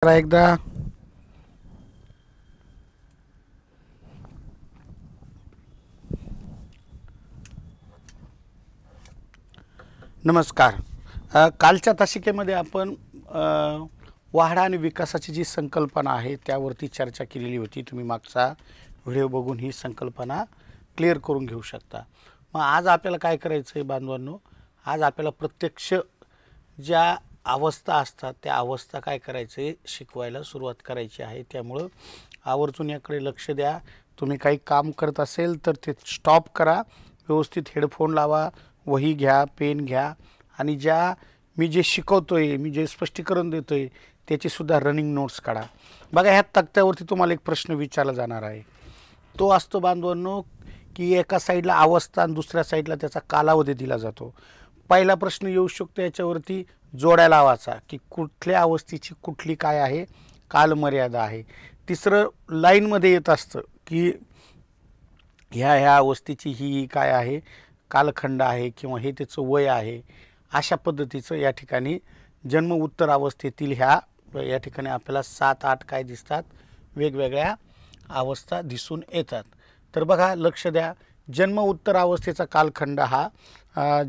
एकदा नमस्कार. कालच्या तासिकेमध्ये आपण वाढ आणि विकासाची जी संकल्पना आहे त्यावरती चर्चा केलेली होती. तुम्ही मागचा व्हिडिओ बघून ही संकल्पना क्लिअर करून घेऊ शकता. मग आज आपल्याला काय करायचं आहे बांधवांनो, आज आपल्याला प्रत्यक्ष ज्या अवस्था असतात त्या अवस्था काय करायचं आहे शिकवायला सुरुवात करायची आहे. त्यामुळं आवर्जून याकडे लक्ष द्या. तुम्ही काही काम करत असेल तर ते स्टॉप करा, व्यवस्थित हेडफोन लावा, वही घ्या, पेन घ्या आणि ज्या मी जे शिकवतोय, मी जे स्पष्टीकरण देतोय त्याचीसुद्धा रनिंग नोट्स काढा. बघा ह्या तक्त्यावरती तुम्हाला एक प्रश्न विचारला जाणार आहे. तो असतो बांधवांनो की एका साईडला अवस्था आणि दुसऱ्या साईडला त्याचा कालावधी दिला जातो. पहिला प्रश्न येऊ शकतो याच्यावरती जोड्या लावायचा की कुठल्या अवस्थेची कुठली काय आहे कालमर्यादा आहे. तिसरं लाईनमध्ये येत असतं की ह्या अवस्थेची ही काय आहे कालखंड आहे किंवा हे त्याचं वय आहे. अशा पद्धतीचं या ठिकाणी जन्म उत्तर अवस्थेतील या ठिकाणी आपल्याला 7-8 काय दिसतात वेगवेगळ्या अवस्था दिसून येतात. तर बघा लक्ष द्या, जन्म उत्तर अवस्थेचा कालखंड हा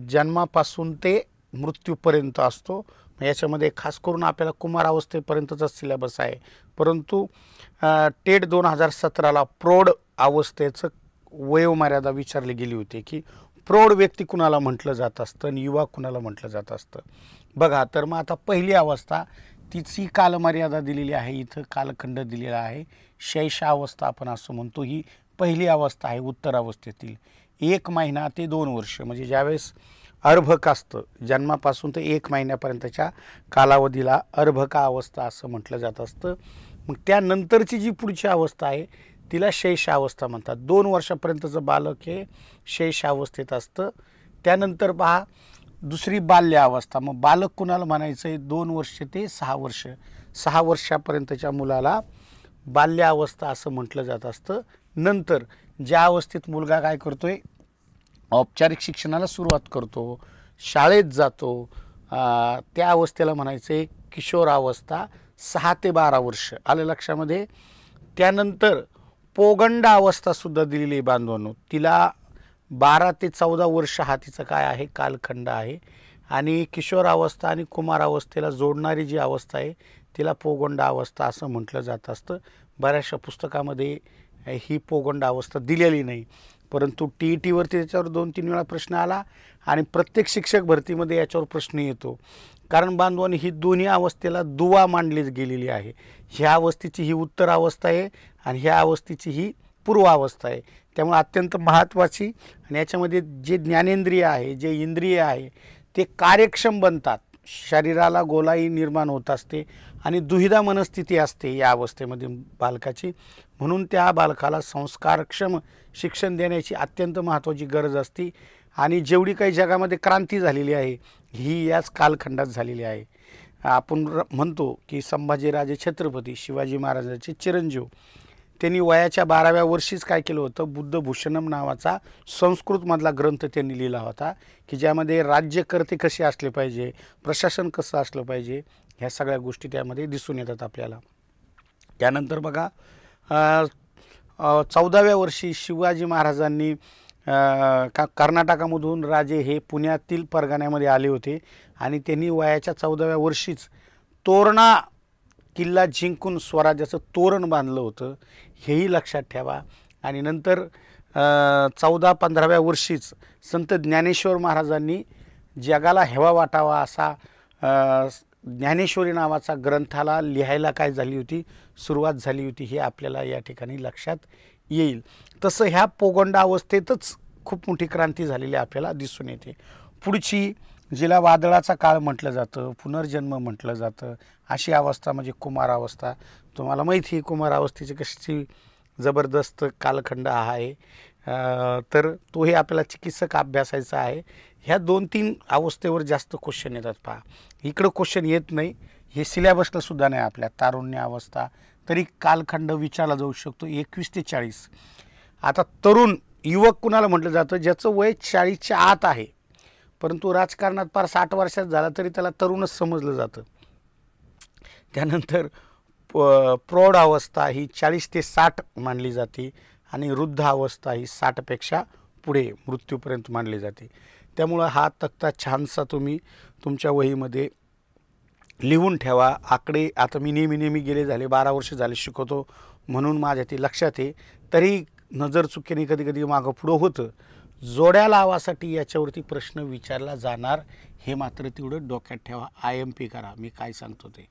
जन्मापासून ते मृत्यूपर्यंत असतो. याच्यामध्ये खास करून आपल्याला कुमार अवस्थेपर्यंतचा सिलेबस आहे. परंतु टेट 2017ला प्रौढ अवस्थेचं वयोमर्यादा विचारली गेली होती की प्रौढ व्यक्ती कुणाला म्हटलं जात असतं आणि युवा कुणाला म्हटलं जात असतं. बघा तर मग आता पहिली अवस्था तिची कालमर्यादा दिलेली आहे, इथं कालखंड दिलेला आहे. शैशवावस्था आपण असं म्हणतो, ही पहिली अवस्था आहे उत्तर अवस्थेतील. 1 महिना ते 2 वर्ष म्हणजे ज्यावेळेस अर्भक असतं जन्मापासून ते 1 महिन्यापर्यंतच्या कालावधीला अर्भका अवस्था असं म्हटलं जात असतं. मग त्यानंतरची जी पुढची अवस्था आहे तिला शैशवावस्था म्हणतात. 2 वर्षापर्यंतचं बालक हे शैशवावस्थेत असतं. त्यानंतर पहा दुसरी बाल्य अवस्था. मग बालक कुणाला म्हणायचं आहे 2 वर्ष ते 6 वर्ष. 6 वर्षापर्यंतच्या मुलाला बाल्य अवस्था असं म्हटलं जात असतं. नंतर ज्या अवस्थेत मुलगा काय करतोय औपचारिक शिक्षणाला सुरुवात करतो, शाळेत जातो, त्या अवस्थेला म्हणायचं आहे किशोरावस्था. 6 ते 12 वर्ष आलं लक्षामध्ये. त्यानंतर पोगंडा अवस्थासुद्धा दिलेली आहे बांधवांनो. तिला 12 ते 14 वर्ष हा तिचा काय आहे कालखंड आहे. आणि किशोरावस्था आणि कुमारावस्थेला जोडणारी जी अवस्था आहे तिला पोगंडा अवस्था असं म्हटलं जात असतं. बऱ्याचशा पुस्तकामध्ये ही पोगंडा अवस्था दिलेली नाही, परंतु TETवरती त्याच्यावर 2-3 वेळा प्रश्न आला आणि प्रत्येक शिक्षक भरतीमध्ये याच्यावर प्रश्न येतो. कारण बांधवांनी ही दोन्ही अवस्थेला दुवा मांडली गेलेली आहे. ह्या अवस्थेची ही उत्तर अवस्था आहे आणि ह्या अवस्थेची ही पूर्व अवस्था आहे. त्यामुळे अत्यंत महत्त्वाची आणि याच्यामध्ये जे ज्ञानेंद्रिय आहे, जे इंद्रिय आहे ते कार्यक्षम बनतात. शरीराला गोलाई निर्माण होत असते आणि दुहिदा मनस्थिती असते या अवस्थेमध्ये बालकाची. म्हणून त्या बालकाला संस्कारक्षम शिक्षण देण्याची अत्यंत महत्त्वाची गरज असते. आणि जेवढी काही जगामध्ये क्रांती झालेली आहे ही याच कालखंडात झालेली आहे. आपण म्हणतो की संभाजीराजे छत्रपती शिवाजी महाराजांचे चिरंजीव त्यांनी वयाच्या 12व्या वर्षीच काय केलं होतं, बुद्धभूषणम नावाचा संस्कृतमधला ग्रंथ त्यांनी लिहिला होता की ज्यामध्ये राज्यकर्ते कसे असले पाहिजे, प्रशासन कसं असलं पाहिजे, ह्या सगळ्या गोष्टी त्यामध्ये दिसून येतात आपल्याला. त्यानंतर बघा 14व्या वर्षी शिवाजी महाराजांनी कर्नाटकामधून राजे हे पुण्यातील परगण्यामध्ये आले होते आणि त्यांनी वयाच्या 14व्या वर्षीच तोरणा किल्ला जिंकून स्वराज्याचं तोरण बांधलं होतं, हेही लक्षात ठेवा. आणि नंतर 14-15व्या वर्षीच संत ज्ञानेश्वर महाराजांनी जगाला हेवा वाटावा असा ज्ञानेश्वरी नावाचा ग्रंथाला लिहायला काय झाली होती सुरुवात झाली होती, हे आपल्याला या ठिकाणी लक्षात येईल. तसं ह्या पोगंडा अवस्थेतच खूप मोठी क्रांती झालेली आपल्याला दिसून येते. पुढची जिला वादळाचा काळ म्हटलं जातं, पुनर्जन्म म्हटलं जातं, अशी अवस्था म्हणजे कुमार अवस्था. तुम्हाला माहिती आहे कुमार अवस्थेची कशी जबरदस्त कालखंड आहे. तर तोही आपल्याला चिकित्सक अभ्यासायचा आहे. ह्या 2-3 अवस्थेवर जास्त क्वेश्चन येतात. पहा इकडं क्वेश्चन येत नाही, हे सिलेबसला सुद्धा नाही आपल्या. तारुण्य अवस्था तरी कालखंड विचारला जाऊ शकतो 21 ते 40. आता तरुण युवक कुणाला म्हटलं जातं, ज्याचं वय 40च्या आत आहे परंतु राजकारणात फार 60 वर्षात झाला तरी त्याला तरुणच समजलं जातं. त्यानंतर प्रौढ अवस्था ही 40 ते 60 मानली जाते आणि वृद्ध अवस्था ही 60पेक्षा पुढे मृत्यूपर्यंत मानली जाते. त्यामुळं हा तक्ता छानसा तुम्ही तुमच्या वहीमध्ये लिहून ठेवा. आकडे आता मी नेहमी गेले झाले 12 वर्ष झाले शिकवतो म्हणून माझ्या ते लक्षात आहे. तरी नजर चुकीने कधी मागं पुढं होतं. जोड्या लावासाठी याच्यावरती प्रश्न विचारला जाणार हे मात्र तेवढं डोक्यात ठेवा. IMP करा. मी काय सांगतो ते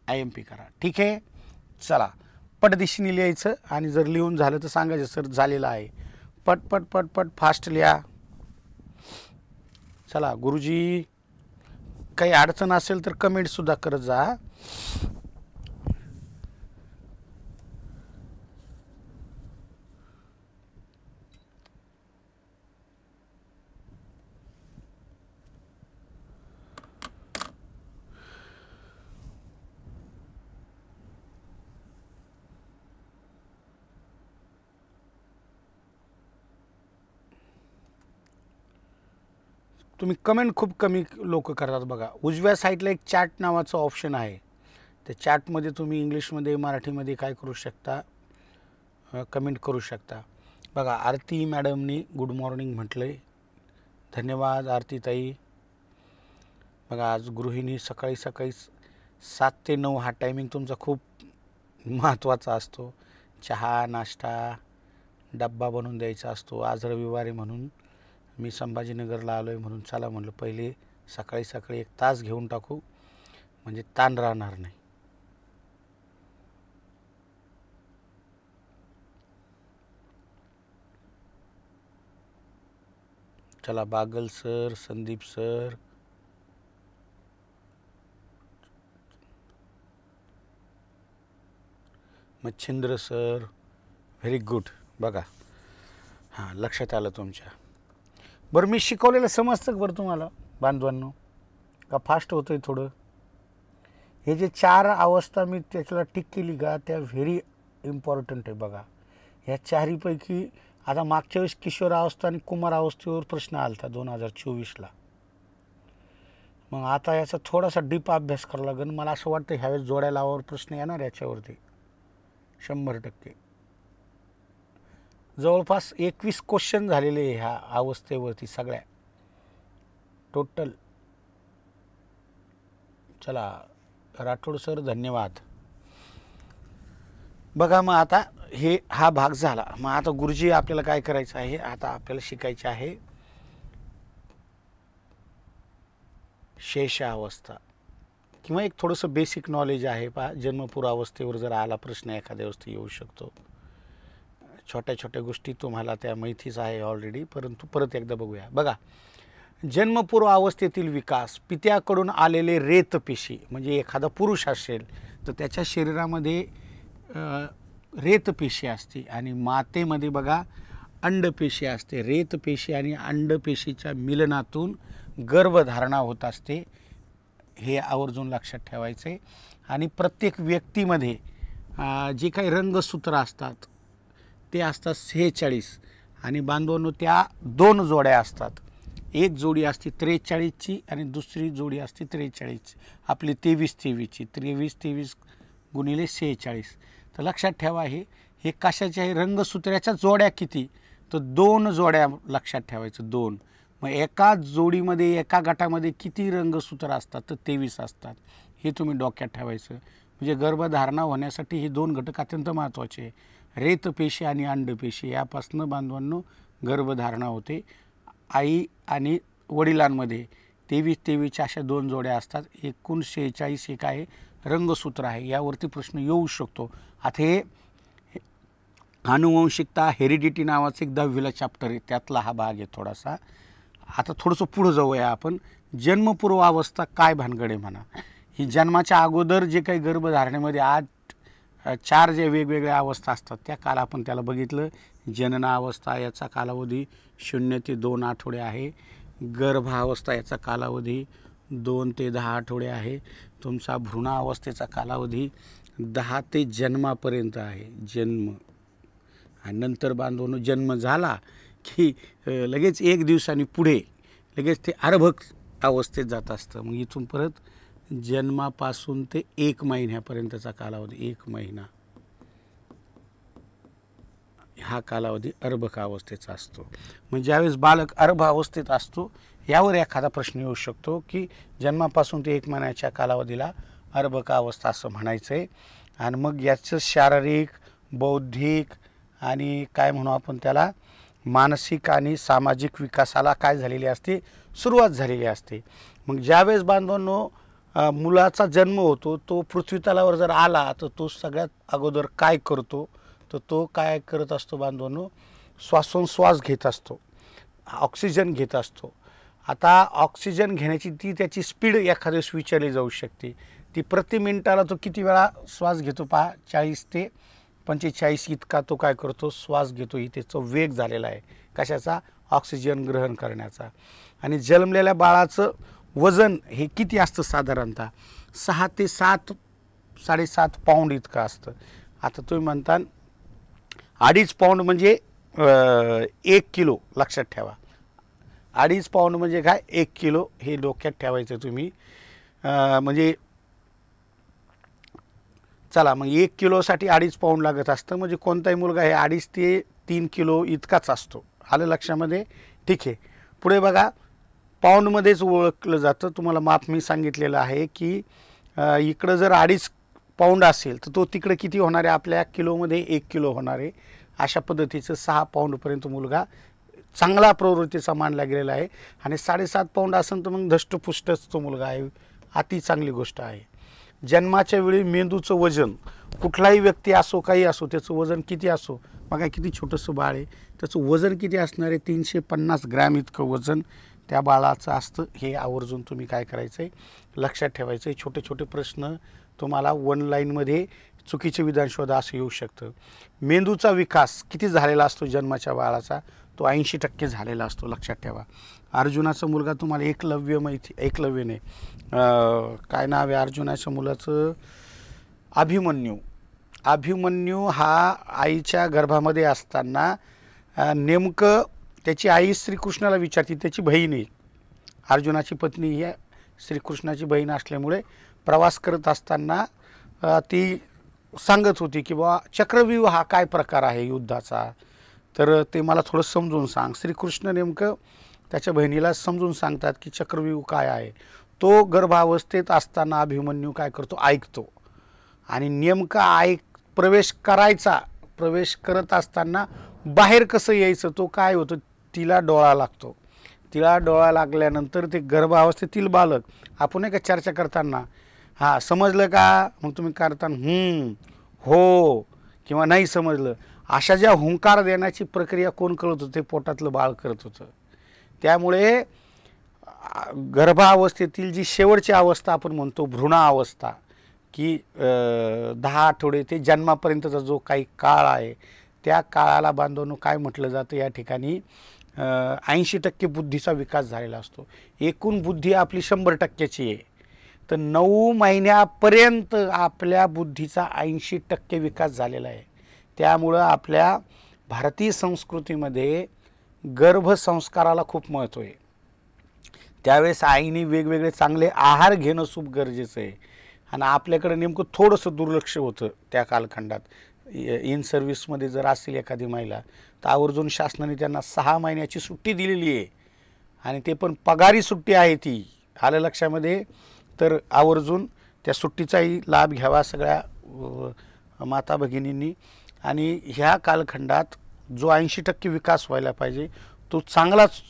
IMP करा. ठीक आहे. चला पटदिशीने लिहायचं आणि जर लिहून झालं तर सांगायचं सर झालेलं आहे. पट पट पट पट फास्ट लिहा. चला गुरुजी काही अडचण असेल तर कमेंटसुद्धा करत जा. तुम्ही कमेंट खूप कमी लोक करतात बघा. उजव्या साईडला एक चॅट नावाचं ऑप्शन आहे. त्या चॅटमध्ये तुम्ही इंग्लिशमध्ये मराठीमध्ये काय करू शकता, कमेंट करू शकता. बघा आरती मॅडमनी गुड मॉर्निंग म्हटलं आहे. धन्यवाद आरती ताई. बघा आज गृहिणी सकाळी 7 ते 9 हा टायमिंग तुमचा खूप महत्त्वाचा असतो. चहा नाश्ता डब्बा बनवून द्यायचा असतो. आज रविवारी म्हणून मी संभाजीनगरला आलो आहे म्हणून चला म्हणलं पहिले सकाळी 1 तास घेऊन टाकू म्हणजे ताण राहणार नाही. चला Bagal sir, Sandeep sir, Machhindra sir, very good. बघा हां लक्षात आलं तुमच्या. बरं मी शिकवलेलं समजतं का बरं तुम्हाला बांधवांनो का फास्ट होतं आहे थोडं? हे जे 4 अवस्था मी त्याच्याला टिक केली का त्या व्हेरी इम्पॉर्टंट आहे. बघा ह्या 4पैकी आता मागच्या वेळेस किशोर अवस्था आणि कुमार अवस्थेवर प्रश्न आला होता 2024ला. मग आता याचा थोडासा डीप अभ्यास करावा लागेल. मला असं वाटतं ह्यावेळेस जोड्या लावावर प्रश्न येणार याच्यावरती 100%. जवळपास 21 क्वेश्चन झालेले ह्या अवस्थेवरती सगळ्या टोटल. चला राठोड सर धन्यवाद. बघा मग आता हा भाग झाला. मग आता गुरुजी आपल्याला काय करायचं आहे, आता आपल्याला शिकायचे आहे शेष अवस्था किंवा एक थोडंसं बेसिक नॉलेज आहे. पहा जन्मपूर्व अवस्थेवर जर आला प्रश्न एखाद्या अवस्थेत येऊ शकतो. छोट्या गोष्टी तुम्हाला त्या माहितीच आहे ऑलरेडी, परंतु परत एकदा बघूया. बघा जन्मपूर्व अवस्थेतील विकास, पित्याकडून आलेले रेतपेशी म्हणजे एखादा पुरुष असेल तर त्याच्या शरीरामध्ये रेतपेशी असते आणि मातेमध्ये बघा अंडपेशी असते. रेतपेशी आणि अंडपेशीच्या मिलनातून गर्भधारणा होत असते. हे आवर्जून लक्षात ठेवायचे. आणि प्रत्येक व्यक्तीमध्ये जे काही रंगसूत्र असतात ते असतात 46 आणि बांधवांनो त्या 2 जोड्या असतात. एक जोडी असते 43ची आणि दुसरी जोडी असते 43ची. आपली 23ची 23 गुणिले 46. तर लक्षात ठेवा हे कशाचे आहे, रंगसूत्राच्या जोड्या किती, तर 2 जोड्या लक्षात ठेवायचं 2. मग एका जोडीमध्ये एका गटामध्ये किती रंगसूत्र असतात तर 23 असतात. हे तुम्ही डोक्यात ठेवायचं. म्हणजे गर्भधारणा होण्यासाठी हे 2 घटक अत्यंत महत्त्वाचे आहे. रेतपेशी आणि अंडपेशी यापासून बांधवांनो गर्भधारणा होते. आई आणि वडिलांमध्ये 23 अशा 2 जोड्या असतात. एकूण 46 एक आहे रंगसूत्र आहे. यावरती प्रश्न येऊ शकतो. आता हे आनुवंशिकता हेरिडिटी नावाचं एक 10वीला चॅप्टर आहे, त्यातला हा भाग आहे थोडासा. आता थोडंसं पुढं जाऊया आपण. जन्मपूर्व अवस्था काय भानगड आहे म्हणा. ही जन्माच्या अगोदर जे काही गर्भधारणेमध्ये 4 जे वेगवेगळ्या अवस्था असतात त्या काल आपण त्याला बघितलं. जननावस्था याचा कालावधी 0 ते 2 आठवडे आहे. गर्भावस्था याचा कालावधी 2 ते 10 आठवडे आहे. तुमचा भ्रूणावस्थेचा कालावधी 10 ते जन्मापर्यंत आहे. जन्म आणि नंतर बांधवनो जन्म झाला की लगेच 1 दिवसांनी पुढे लगेच ते अर्भक अवस्थेत जात असतं. मग इथून परत जन्मापासून ते 1 महिन्यापर्यंतचा कालावधी, 1 महिना हा कालावधी अर्भकावस्थेचा असतो. म्हणजे ज्यावेळेस बालक अर्भावस्थेत असतो यावर एखादा प्रश्न येऊ शकतो की जन्मापासून ते 1 महिन्याच्या कालावधीला अर्भकावस्था असं म्हणायचं आहे. आणि मग याचं शारीरिक, बौद्धिक आणि काय म्हणू आपण त्याला, मानसिक आणि सामाजिक विकासाला काय झालेली असते, सुरुवात झालेली असते. मग ज्यावेळेस बांधवांनो मुलाचा जन्म होतो, तो पृथ्वीतलावर जर आला तर तो सगळ्यात अगोदर काय करतो, तर तो काय करत असतो बांधवांनो, श्वासोच्छ्वास घेत असतो, ऑक्सिजन घेत असतो. आता ऑक्सिजन घेण्याची ती त्याची स्पीड एखाद्या दिवस विचारली जाऊ शकते. ती प्रति मिनिटाला तो किती वेळा श्वास घेतो पहा, 40 ते 45 इतका तो काय करतो, श्वास घेतो. ही त्याचा वेग झालेला आहे कशाचा, ऑक्सिजन ग्रहण करण्याचा. आणि जन्मलेल्या बाळाचं वजन हे किती असतं, साधारणतः 6 ते 7.5 पाऊंड इतकं असतं. आता तुम्ही म्हणता 2.5 पाऊंड म्हणजे 1 किलो, लक्षात ठेवा. 2.5 पाऊंड म्हणजे काय, 1 किलो, हे डोक्यात ठेवायचं तुम्ही. म्हणजे चला मग 1 किलोसाठी 2.5 पाऊंड लागत असतं. म्हणजे कोणताही मुलगा हे 2.5 ते 3 किलो इतकाच असतो. आलं लक्षामध्ये, ठीक आहे. पुढे बघा, पाऊंडमध्येच ओळखलं जातं. तुम्हाला माप मी सांगितलेलं आहे की इकडं जर 2.5 पाऊंड असेल तर तो तिकडे किती होणार आहे, आपल्या किलोमध्ये 1 किलो होणार आहे. अशा पद्धतीचं 6 पाऊंडपर्यंत मुलगा चांगला प्रवृत्तीचा मानला गेलेला आहे. आणि 7.5 पाऊंड असेल तर मग धष्टपुष्टच तो मुलगा आहे, अति चांगली गोष्ट आहे. जन्माच्या वेळी मेंदूचं वजन, कुठलाही व्यक्ती असो काही असो, त्याचं वजन किती असो, बघा किती छोटंसं बाळ आहे, त्याचं वजन किती असणार आहे, 350 ग्रॅम इतकं वजन त्या बाळाचं असतं. हे आवर्जून तुम्ही काय करायचं आहे, लक्षात ठेवायचं आहे. छोटे छोटे प्रश्न तुम्हाला 1 लाईनमध्ये चुकीचे विधान शोधा असं येऊ शकतं. मेंदूचा विकास किती झालेला असतो जन्माच्या बाळाचा, तो 80% झालेला असतो, लक्षात ठेवा. अर्जुनाचा मुलगा तुम्हाला एकलव्य माहिती, एकलव्यने काय नाव आहे अर्जुनाच्या मुलाचं, अभिमन्यू. अभिमन्यू हा आईच्या गर्भामध्ये असताना नेमकं त्याची आई श्रीकृष्णाला विचारते, त्याची बहीण आहे, अर्जुनाची पत्नी ही श्रीकृष्णाची बहीण असल्यामुळे प्रवास करत असताना ती सांगत होती की बाबा चक्रव्यूह हा काय प्रकार आहे युद्धाचा, तर ते मला थोडं समजून सांग. श्रीकृष्ण नेमकं त्याच्या बहिणीला समजून सांगतात की चक्रव्यूह काय आहे. तो गर्भावस्थेत असताना अभिमन्यू काय करतो, ऐकतो. आणि नेमका प्रवेश करायचा, प्रवेश करत असताना बाहेर कसं यायचं, तो काय होतं, तिला डोळा लागतो. तिला डोळा लागल्यानंतर ते गर्भावस्थेतील बालक, आपण नाही का चर्चा करताना, हां समजलं का, मग तुम्ही करताना हो किंवा नाही समजलं, अशा ज्या हुंकार देण्याची प्रक्रिया कोण करत होतं, ते पोटातलं बाळ करत होतं. त्यामुळे गर्भावस्थेतील जी शेवटची अवस्था आपण म्हणतो भ्रूणावस्था, की 10 आठवडे ते जन्मापर्यंतचा जो काही काळ आहे, त्या काळाला बांधवून काय म्हटलं जातं या ठिकाणी, 80% बुद्धीचा विकास झालेला असतो. एकूण बुद्धी आपली 100%ची आहे, तर 9 महिन्यापर्यंत आपल्या बुद्धीचा 80% विकास झालेला आहे. त्यामुळं आपल्या भारतीय संस्कृतीमध्ये गर्भसंस्काराला खूप महत्त्व आहे. त्यावेळेस आईने वेगवेगळे चांगले आहार घेणं खूप गरजेचं आहे. आणि आपल्याकडे नेमकं थोडंसं दुर्लक्ष होतं त्या कालखंडात. इन सर्व्हिसमध्ये जर असेल एखादी महिला तर आवर्जून शासनाने त्यांना 6 महिन्याची सुट्टी दिलेली आहे, आणि ते पण पगारी सुट्टी आहे ती, आलं लक्षामध्ये. तर आवर्जून त्या सुट्टीचाही लाभ घ्यावा सगळ्या माता भगिनींनी. आणि ह्या कालखंडात जो 80% विकास व्हायला पाहिजे तो चांगलाच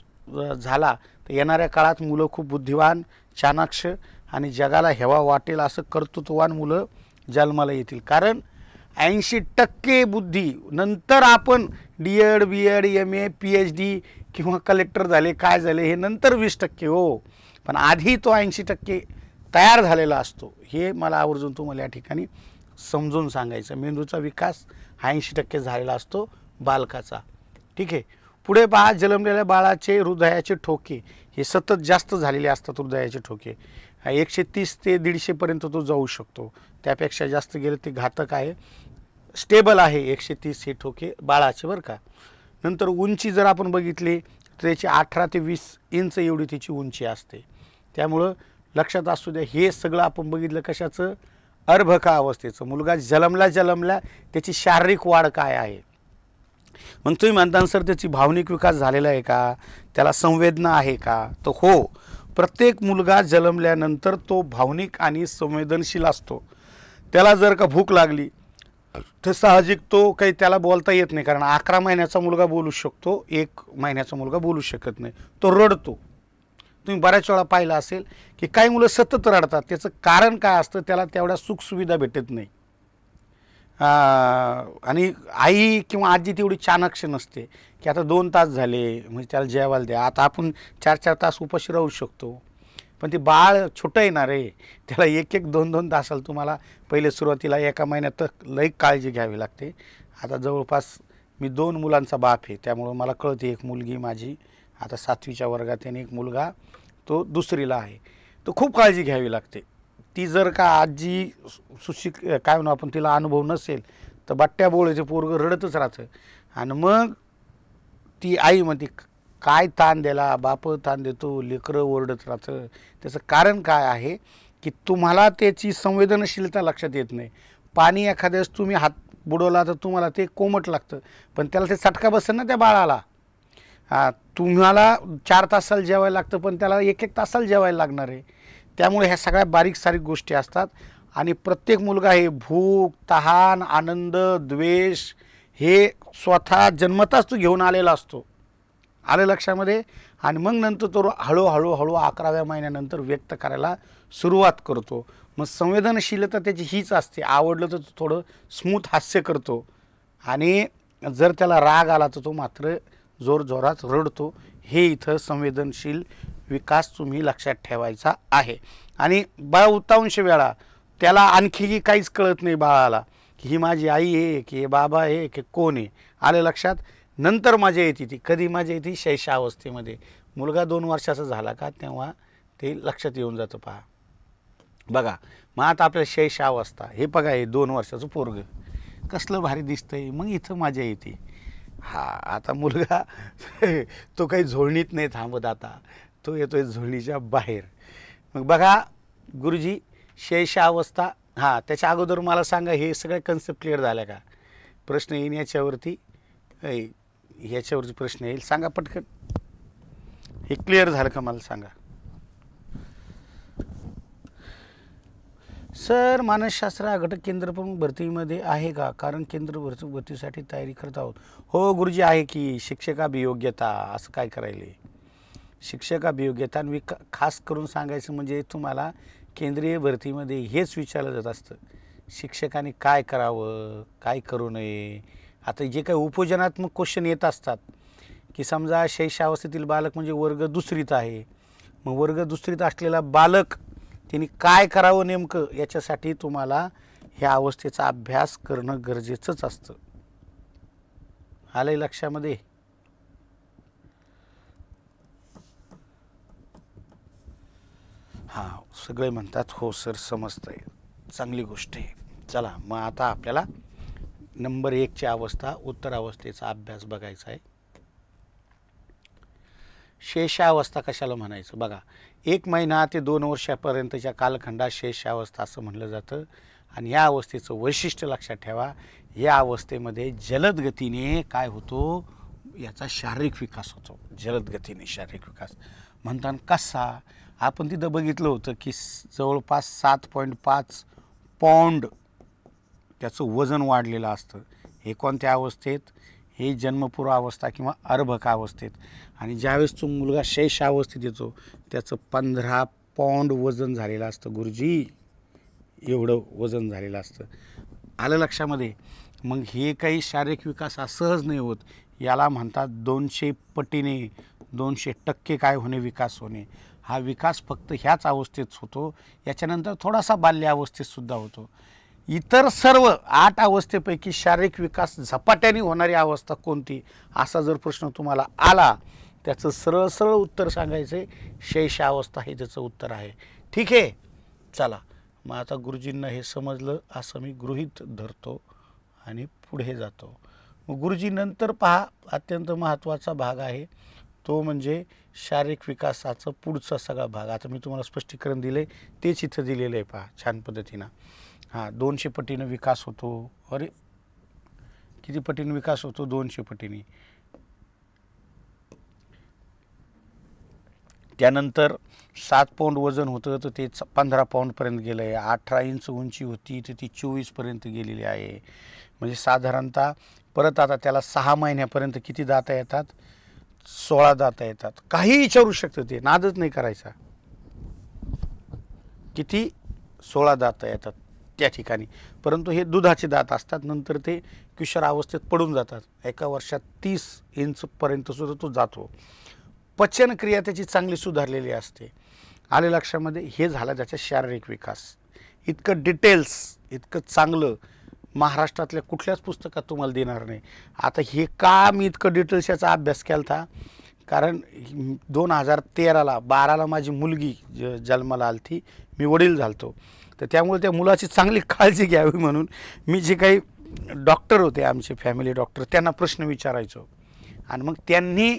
झाला तर येणाऱ्या काळात मुलं खूप बुद्धिवान, चाणाक्ष आणि जगाला हेवा वाटेल असं कर्तृत्ववान मुलं जन्माला येतील. कारण 80% बुद्धी, नंतर आपण DED BEd MA PhD किंवा कलेक्टर झाले काय झाले हे नंतर 20% हो, पण आधी तो 80% तयार झालेला असतो. हे मला आवर्जून तुम्हाला या ठिकाणी समजून सांगायचं. मेंदूचा विकास 80% झालेला असतो बालकाचा, ठीक आहे. पुढे पहा, जन्मलेल्या बाळाचे हृदयाचे ठोके हे सतत जास्त झालेले असतात. हृदयाचे ठोके 130 ते 150 पर्यंत तो जाऊ शकतो, त्यापेक्षा जास्त गेलं ते घातक आहे. स्टेबल आहे 130 हे ठोके बाळाचे, बरं का. नंतर उंची जर आपण बघितली तर त्याची 18 ते 20 इंच एवढी त्याची उंची असते. त्यामुळं लक्षात असू द्या, हे सगळं आपण बघितलं कशाचं, अर्भका अवस्थेचं. मुलगा जन्मला त्याची शारीरिक वाढ काय आहे. मग तुम्ही म्हणता सर त्याची भावनिक विकास झालेला आहे का, त्याला संवेदना आहे का, तर हो, प्रत्येक मुलगा जन्मल्यानंतर तो भावनिक आणि संवेदनशील असतो. त्याला जर का भूक लागली तर साहजिक तो काही त्याला बोलता येत नाही, कारण 11 महिन्याचा मुलगा बोलू शकतो, 1 महिन्याचा मुलगा बोलू शकत नाही, तो रडतो. तुम्ही बऱ्याच वेळा पाहिलं असेल की काही मुलं सतत रडतात. त्याचं कारण काय असतं, त्याला तेवढ्या सुखसुविधा भेटत नाही. आणि आई किंवा आजी तेवढी चाणाक्ष नसते की आता 2 तास झाले म्हणजे त्याला जेवायला द्या, आता आपण 4-4 तास उपाशी राहू शकतो. पण ते बाळ छोटं येणार आहे, त्याला 1-1, 2-2 तासाला तुम्हाला पहिले सुरुवातीला 1 महिन्यात तर लई काळजी घ्यावी लागते. आता जवळपास मी 2 मुलांचा बाप आहे, त्यामुळं मला कळते. एक मुलगी माझी आता 7वीच्या वर्गात आणि एक मुलगा तो 2रीला आहे. तर खूप काळजी घ्यावी लागते. ती जर का आजी काय म्हणू आपण, तिला अनुभव नसेल तर बट्ट्या बोळाचे पोरगं रडतच राहतं. आणि मग ती आई म्हणते काय ताण द्यायला, बाप ताण देतो, लेकरं ओरडत राहतं. त्याचं कारण काय आहे की तुम्हाला त्याची संवेदनशीलता लक्षात येत नाही. पाणी एखाद्यास तुम्ही हात बुडवला तर तुम्हाला ते कोमट लागतं, पण त्याला ते चटका बसेल ना त्या बाळाला. तुम्हाला 4 तासाला जेवायला लागतं, पण त्याला 1-1 तासाला जेवायला लागणार आहे. त्यामुळे ह्या सगळ्या बारीक सारीक गोष्टी असतात. आणि प्रत्येक मुलगा हे भूक, तहान, आनंद, द्वेष हे स्वतः जन्मताच तो घेऊन आलेला असतो. आलं लक्षामध्ये. आणि मग नंतर तो हळूहळू 11व्या महिन्यानंतर व्यक्त करायला सुरुवात करतो. मग संवेदनशीलता त्याची हीच असते. आवडलं तर तो थोडं स्मूथ हास्य करतो, आणि जर त्याला राग आला तर तो मात्र जोरजोरात रडतो. हे इथं संवेदनशील विकास तुम्ही लक्षात ठेवायचा आहे. आणि बाळ बहुतांश वेळा त्याला आणखी काहीच कळत नाही बाळाला की ही माझी आई आहे की हे बाबा आहे की कोण आहे. आलं लक्षात. नंतर मजा येते. ती कधी मजा येते, शैशवावस्थेमध्ये. मुलगा 2 वर्षाचा झाला का तेव्हा ते लक्षात येऊन जातं. पहा बघा, मग आता आपल्या शैशवावस्था, हे बघा, हे 2 वर्षाचं पोरगं कसलं भारी दिसतंय, मग इथं मजा येते. आता मुलगा तो काही झोळणीत नाही थांबत, आता तो येतोय झोळणीच्या बाहेर. मग बघा गुरुजी, शैशवावस्था, त्याच्या अगोदर मला सांगा हे सगळे कन्सेप्ट क्लिअर झाल्या का. प्रश्न येईन याच्यावरती, ह्याच्यावरती प्रश्न येईल, सांगा पटकन. हे क्लिअर झालं का मला सांगा. सर, मानसशास्त्र घटक केंद्र प्रमुख भरतीमध्ये आहे का, कारण केंद्र भरतीसाठी तयारी करत आहोत. हो गुरुजी, आहे की. शिक्षकाभियोग्यता असं काय करायले, शिक्षकाभियोग्यता. आणि खास करून सांगायचं म्हणजे तुम्हाला केंद्रीय भरतीमध्ये हेच विचारलं जात असतं, शिक्षकाने काय करावं, काय करू नये. आता जे काही उपयोजनात्मक क्वेश्चन येत असतात की समजा शैशवावस्थेतील बालक म्हणजे वर्ग 2रीत आहे, मग वर्ग 2रीत असलेला बालक त्यांनी काय करावं नेमकं, याच्यासाठी तुम्हाला ह्या अवस्थेचा अभ्यास करणं गरजेचंच असतं. आलंय लक्षामध्ये. सगळे म्हणतात हो सर समजतंय, चांगली गोष्ट आहे. चला मग आता आपल्याला नंबर 1ची अवस्था, उत्तरावस्थेचा अभ्यास बघायचा आहे. शैशवावस्था कशाला म्हणायचं बघा. 1 महिना ते 2 वर्षापर्यंतच्या कालखंडात शैशवावस्था असं म्हणलं जातं. आणि या अवस्थेचं वैशिष्ट्य लक्षात ठेवा, या अवस्थेमध्ये जलद गतीने काय होतो, याचा शारीरिक विकास होतो. जलद गतीने शारीरिक विकास म्हणताना कसा, आपण तिथं बघितलं होतं की जवळपास 7.5 पौंड त्याचं वजन वाढलेलं असतं. हे कोणत्या अवस्थेत, हे जन्मपूर्व अवस्था किंवा अर्भक अवस्थेत. आणि ज्यावेळेस तो मुलगा शैशवावस्थेत येतो त्याचं 15 पौंड वजन झालेलं असतं. गुरुजी, एवढं वजन झालेलं असतं. आलं लक्षामध्ये. मग हे काही शारीरिक विकास सहज नाही होत, याला म्हणतात 200 पटीने 200% काय होणे, विकास होणे. हा विकास फक्त ह्याच अवस्थेत होतो. याच्यानंतर थोडासा बाल्य अवस्थेतसुद्धा होतो. इतर सर्व 8 अवस्थेपैकी शारीरिक विकास झपाट्याने होणारी अवस्था कोणती, असा जर प्रश्न तुम्हाला आला, त्याचं सरळ सरळ उत्तर सांगायचं आहे, शैशवावस्था हे त्याचं उत्तर आहे. ठीक आहे. चला मग आता गुरुजींना हे समजलं असं मी गृहीत धरतो आणि पुढे जातो. मग गुरुजी नंतर पहा, अत्यंत महत्त्वाचा भाग आहे, तो म्हणजे शारीरिक विकासाचं पुढचा सगळा भाग. आता मी तुम्हाला स्पष्टीकरण दिले तेच इथं दिलेलं आहे पहा छान पद्धतीनं. हां 200 पटीनं विकास होतो. अरे किती पटीनं विकास होतो? 200 पटीने. त्यानंतर 7 पाऊंड वजन होतं तर ते 15 पाऊंडपर्यंत गेलं आहे. 18 इंच उंची होती तर ती 24पर्यंत गेलेली आहे. म्हणजे साधारणतः परत आता त्याला 6 महिन्यापर्यंत किती दाता येतात? 16 दाता येतात. काही विचारू शकतं ते, नादच नाही करायचा. किती? 16 दाता येतात त्या ठिकाणी. परंतु हे दुधाचे दात असतात, नंतर ते किशोरावस्थेत पडून जातात. एका वर्षात 30 इंचपर्यंत सुद्धा तो जातो. पचनक्रिया त्याची चांगली सुधारलेली असते. आले लक्षामध्ये? हे झालं त्याचा शारीरिक विकास. इतकं डिटेल्स, इतकं चांगलं महाराष्ट्रातल्या कुठल्याच पुस्तकात तुम्हाला देणार नाही. आता हे का मी इतकं डिटेल्स याचा अभ्यास केला होता? कारण 2013ला 12ला माझी मुलगी जन्माला आली थी. मी वडील झालतो, तर त्यामुळे त्या मुलाची चांगली काळजी घ्यावी म्हणून मी जे काही डॉक्टर होते आमचे फॅमिली डॉक्टर त्यांना प्रश्न विचारायचो. आणि मग त्यांनी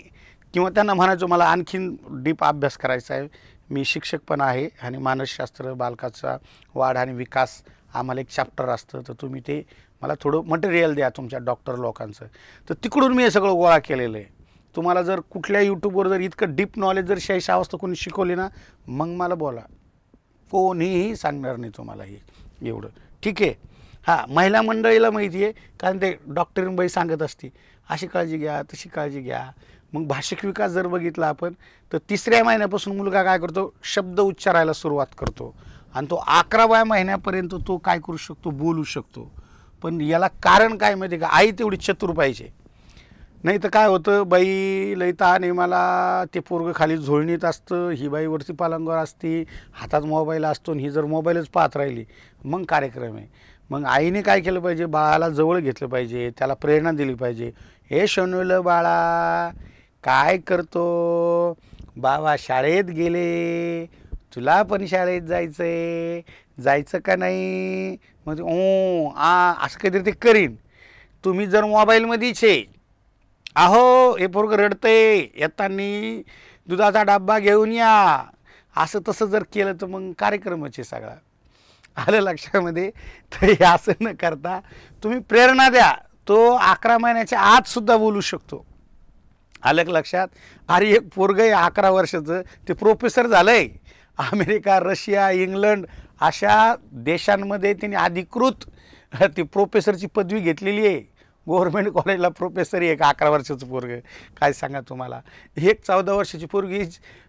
किंवा त्यांना म्हणायचो मला आणखीन डीप अभ्यास करायचा आहे. मी शिक्षक पण आहे आणि मानसशास्त्र, बालकाचा वाढ आणि विकास आम्हाला एक चॅप्टर असतं, तर तुम्ही ते मला थोडं मटेरियल द्या तुमच्या डॉक्टर लोकांचं. तर तिकडून मी हे सगळं गोळा केलेलं आहे. तुम्हाला जर कुठल्या यूट्यूबवर जर इतकं डीप नॉलेज जर 86 अवस्था कोणी शिकवली ना, मग मला बोला, कोणीही सांगणार नाही तुम्हाला हे एवढं. ठीक आहे. हां महिला मंडळीला माहिती आहे, कारण ते डॉक्टरीनबाई सांगत असते अशी काळजी घ्या तशी काळजी घ्या. मग भाषिक विकास जर बघितला आपण तर 3ऱ्या महिन्यापासून मुलगा काय करतो? शब्द उच्चारायला सुरुवात करतो आणि तो 11व्या महिन्यापर्यंत तो काय करू शकतो? बोलू शकतो. पण याला कारण काय माहिती का? आई तेवढी चतुर पाहिजे. नाही तर काय होतं, बाई लई ताण आहे मला, ते पोरगं खाली झोळणीत असतं, ही बाई वरती पालंगावर असते, हातात मोबाईल असतो, आणि ही जर मोबाईलच पाहत राहिली मग कार्यक्रम आहे. मग आईने काय केलं पाहिजे? बाळाला जवळ घेतलं पाहिजे, त्याला प्रेरणा दिली पाहिजे. हे शोनवलं बाळा काय करतो? बाबा शाळेत गेले, तुला पण शाळेत जायचंय, जायचं का नाही? मग ओ असं काहीतरी ते करीन. तुम्ही जर मोबाईलमध्येच आहे, अहो हे पोरगं रडतंय, येताना दुधाचा डब्बा घेऊन या, असं तसं जर केलं तर मग कार्यक्रमच आहे सगळा. आलं लक्षामध्ये? तर हे असं न करता तुम्ही प्रेरणा द्या. तो 11 महिन्याच्या आत सुद्धा बोलू शकतो. आलं लक्षात? अरे एक पोरगं आहे 11 वर्षाचं, ते प्रोफेसर झालंय. अमेरिका, रशिया, इंग्लंड अशा देशांमध्ये त्यांनी अधिकृत ती प्रोफेसरची पदवी घेतलेली आहे. गव्हर्नमेंट कॉलेजला प्रोफेसर आहे एक 11 वर्षाचं पोरगं. काय सांगा तुम्हाला? एक 14 वर्षाची पोरगी,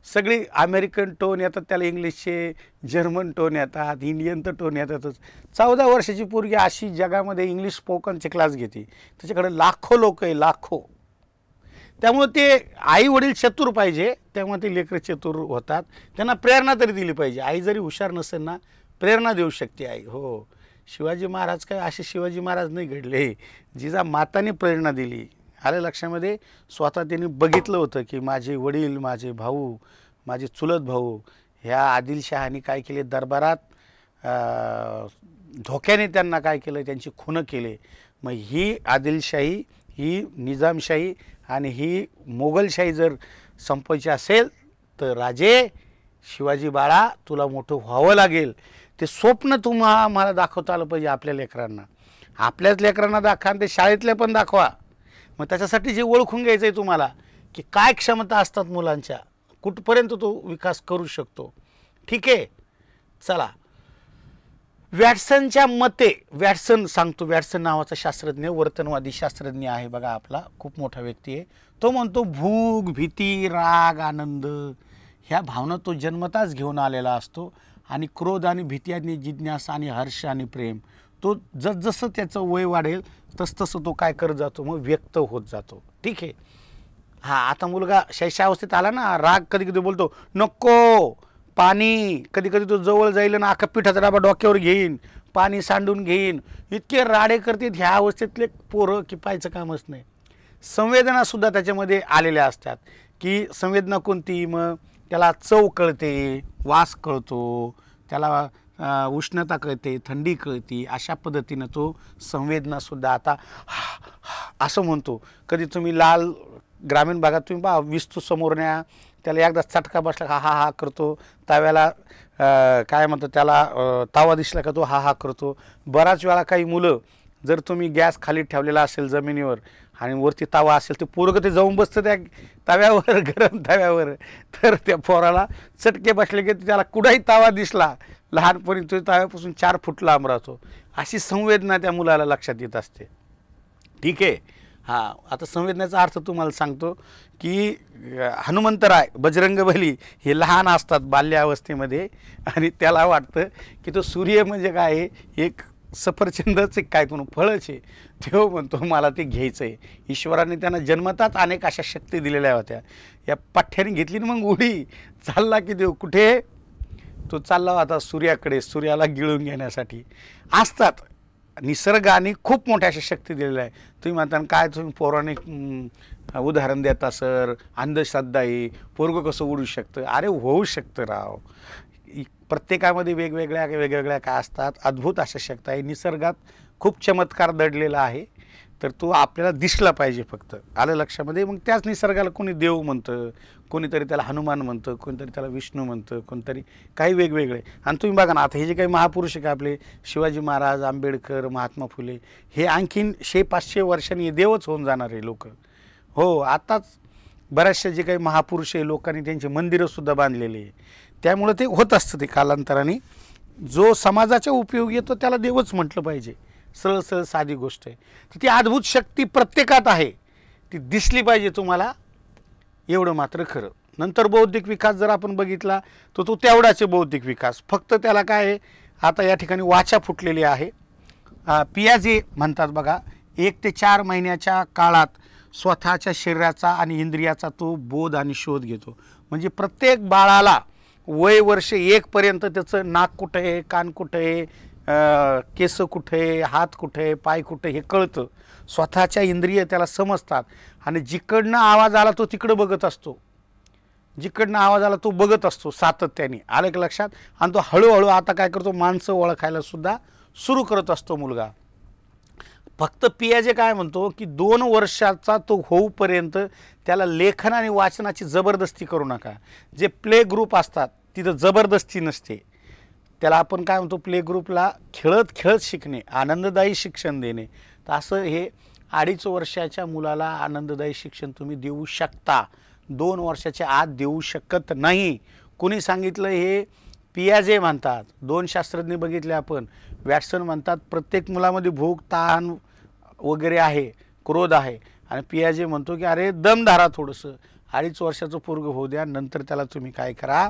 सगळी अमेरिकन टोन येतात त्याला, इंग्लिशचे, जर्मन टोन येतात, इंडियन तर टोन येतातच. 14 वर्षाची पोरगी अशी जगामध्ये इंग्लिश स्पोकनचे क्लास घेते. त्याच्याकडे लाखो लोक आहे, लाखो. त्यामुळे ते आई वडील चतुर पाहिजे, तेव्हा ते लेकरं चतुर होतात. त्यांना प्रेरणा तरी दिली पाहिजे. आई जरी हुशार नसेल ना, प्रेरणा देऊ शकते आई. हो, शिवाजी महाराज काय असे शिवाजी महाराज नाही घडले, जिजा माताने प्रेरणा दिली. आलं लक्षामध्ये? स्वतः त्यांनी बघितलं होतं की माझे वडील, माझे भाऊ, माझे चुलत भाऊ ह्या आदिलशहानी काय केले? दरबारात धोक्याने त्यांना काय केलं? त्यांची खुनं केले. मग ही आदिलशाही, ही निजामशाही आणि ही मोगलशाही जर संपवायची असेल तर राजे शिवाजी बाळा तुला मोठं व्हावं लागेल. ते स्वप्न मला दाखवता आलं पाहिजे आपल्या लेकरांना. आपल्याच लेकरांना दाखवा आणि ते शाळेतल्या पण दाखवा. मग त्याच्यासाठी जे ओळखून घ्यायचं आहे तुम्हाला की काय क्षमता असतात मुलांच्या, कुठपर्यंत तो विकास करू शकतो. ठीक आहे. चला, वॅटसनच्या मते, वॅटसन सांगतो, वॅटसन नावाचा शास्त्रज्ञ, वर्तनवादी शास्त्रज्ञ आहे बघा आपला, खूप मोठा व्यक्ती आहे. तो म्हणतो भूक, भीती, राग, आनंद ह्या भावना तो जन्मताच घेऊन आलेला असतो. आणि क्रोध आणि भीती आणि जिज्ञासा आणि हर्ष आणि प्रेम तो जसजसं त्याचं वय वाढेल तसतसं तो काय करत जातो? मग व्यक्त होत जातो. ठीक आहे. हां आता मुलगा शैशवावस्थेत आला ना, राग कधी कधी बोलतो नको पाणी, कधी कधी तो जवळ जाईल ना अख्खा पिठाचा डबा डोक्यावर घेईन, पाणी सांडून घेईन. इतके राडे करतात ह्या अवस्थेतले पोरं की पाहायचं कामच नाही. संवेदनासुद्धा त्याच्यामध्ये आलेल्या असतात की संवेदना कोणती? मग त्याला चव कळते, वास कळतो, त्याला उष्णता कळते, थंडी कळते. अशा पद्धतीनं तो संवेदनासुद्धा आता असं म्हणतो. कधी तुम्ही लाल ग्रामीण भागात तुम्ही पहा, विस्तू समोर न्या, त्याला एकदा चटका बसला का हा हा करतो, तव्याला काय म्हणतात त्याला तावा दिसला का तो हा हा करतो. बराच वेळा काही मुलं जर तुम्ही गॅस खाली ठेवलेला असेल जमिनीवर आणि वरती तावा असेल, ते पोरगं ते जाऊन बसतं त्या तव्यावर, गरम तव्यावर, तर त्या पोराला चटके बसले की त्याला कुठंही तावा दिसला लहानपणी तो तव्यापासून 4 फूट लांब राहतो. अशी संवेदना त्या मुलाला लक्षात येत असते. ठीक आहे. हां, आता संवेदनेचा अर्थ तुम्हाला सांगतो की हनुमंतराय, बजरंगबली हे लहान असतात बाल्यावस्थेमध्ये आणि त्याला वाटतं की तो सूर्य म्हणजे काय आहे, एक सफरचंदच एक काय कोण फळच आहे. तो म्हणतो मला ते घ्यायचं आहे. ईश्वराने त्यांना जन्मताच अनेक अशा शक्ती दिलेल्या होत्या. या पठ्ठ्याने घेतली ना मग उडी, चालला की देव कुठे, तो चालला आता सूर्याकडे, सूर्याला गिळून घेण्यासाठी. असतात निसर्गाने खूप मोठ्या अशा शक्ती दिलेल्या आहे. तुम्ही म्हणता काय तुम्ही पौराणिक उदाहरण देता सर, अंधश्रद्धा आहे, पोरगं कसं उडू शकतं. अरे होऊ शकतं राव. प्रत्येकामध्ये वेगवेगळ्या काय असतात, अद्भुत अशा शक्ती आहे. निसर्गात खूप चमत्कार दडलेला आहे, तर तो आपल्याला दिसला पाहिजे फक्त. आलं लक्षामध्ये. मग त्याच निसर्गाला कोणी देव म्हणतं, कोणीतरी त्याला हनुमान म्हणतं, कोणीतरी त्याला विष्णू म्हणतं, कोणतरी काही वेगवेगळे. आणि तुम्ही बघा ना, आता हे जे काही महापुरुष आहे का आपले शिवाजी महाराज, आंबेडकर, महात्मा फुले, हे आणखीन 100-500 वर्षांनी देवच होऊन जाणारे लोक. हो, आताच बऱ्याचशा जे काही महापुरुष आहे लोकांनी त्यांचे मंदिरंसुद्धा बांधलेले आहे. त्यामुळं ते होत असतं ते कालांतराने. जो समाजाच्या उपयोगी येतो त्याला देवच म्हटलं पाहिजे. सरळ सरळ साधी गोष्ट आहे. तर ती अद्भुत शक्ती प्रत्येकात आहे, ती दिसली पाहिजे तुम्हाला, एवढं मात्र खरं. नंतर बौद्धिक विकास जर आपण बघितला तर तो तेवढाच आहे बौद्धिक विकास. फक्त त्याला काय आहे, आता या ठिकाणी वाचा फुटलेली आहे. पियाजे म्हणतात बघा, 1 ते 4 महिन्याच्या काळात स्वतःच्या शरीराचा आणि इंद्रियाचा तो बोध आणि शोध घेतो. म्हणजे प्रत्येक बाळाला वय वर्ष 1 पर्यंत त्याचं नाक कुठं आहे, कान कुठं आहे, केस कुठे आहे, हात कुठे आहे, पाय कुठे, हे कळतं. स्वतःच्या इंद्रिय त्याला समजतात आणि जिकडनं आवाज आला तो तिकडं बघत असतो, जिकडनं आवाज आला तो बघत असतो सातत्याने. आलं का लक्षात. आणि तो हळूहळू आता काय करतो, माणसं ओळखायला सुद्धा सुरू करत असतो मुलगा. फक्त पियाजे काय म्हणतो की 2 वर्षाचा तो होऊपर्यंत त्याला लेखन आणि वाचनाची जबरदस्ती करू नका. जे प्ले ग्रुप असतात तिथं जबरदस्ती नसते. त्याला आपण काय म्हणतो, प्ले ग्रुपला खेळत खेळत शिकणे, आनंददायी शिक्षण देणे. तर असं हे 2.5 वर्षाच्या मुलाला आनंददायी शिक्षण तुम्ही देऊ शकता, 2 वर्षाच्या आत देऊ शकत नाही. कोणी सांगितलं, हे पियाजे म्हणतात. 2 शास्त्रज्ञ बघितले आपण. वॅटसन म्हणतात प्रत्येक मुलामध्ये भूक, ताण वगैरे आहे, क्रोध आहे. आणि पियाजे म्हणतो की अरे दम धरा थोडंसं, 2.5 वर्षाचं पोरगं होऊ द्या, नंतर त्याला तुम्ही काय करा,